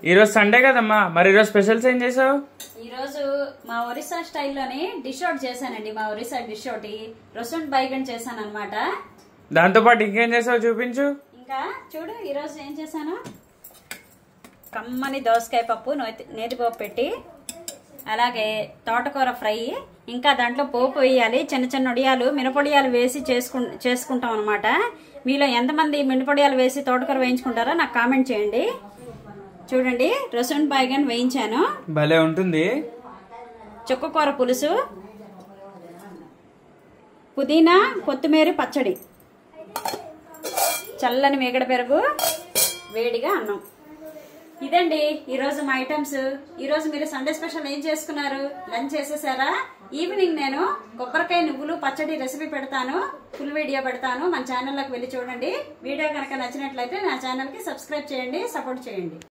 ఈ రోజు సండే కదమ్మా, మరి ఈ రోజు స్పెషల్స్ ఏం చేసావు? ఈ రోజు మా ఒరిస్సా స్టైల్లోని డిష్ అవుట్ చేశానండి. మా ఒరిస్సా డిష్ ఒకటి రొసన్ బైగన్ చేశాను అనమాట. దాంతో పాటు ఇంకేం చేసావు చూపించు. ఇంకా చూడు, ఈ రోజు ఏం చేశాను, కమ్మని దోసకాయ పప్పు నేతిపప్పు పెట్టి, అలాగే తోటకూర ఫ్రై, ఇంకా దాంట్లో పోపు వేయాలి, చిన్న చిన్న ఒడియాలు మినపొడియాలు వేసి చేసుకుంటాం అనమాట. మీలో ఎంతమంది మినపొడియాలు వేసి తోటకూర వేయించుకుంటారో నాకు కామెంట్ చేయండి. చూడండి, రొసన్ బైగన్ వేయించాను, భలే ఉంటుంది. చుక్కకూర పులుసు, పుదీనా కొత్తిమీర పచ్చడి, చల్లని మేగడ పెరుగు, వేడిగా అన్నం. ఇదండి ఈరోజు మా ఐటమ్స్. ఈరోజు మీరు సండే స్పెషల్ ఏం చేసుకున్నారు? లంచ్ చేసేసారా? ఈవినింగ్ నేను కొబ్బరికాయ నువ్వులు పచ్చడి రెసిపీ పెడతాను, ఫుల్ వీడియో పెడతాను. మన ఛానల్లోకి వెళ్ళి చూడండి. వీడియో కనుక నచ్చినట్లయితే నా ఛానల్కి సబ్స్క్రైబ్ చేయండి, సపోర్ట్ చేయండి.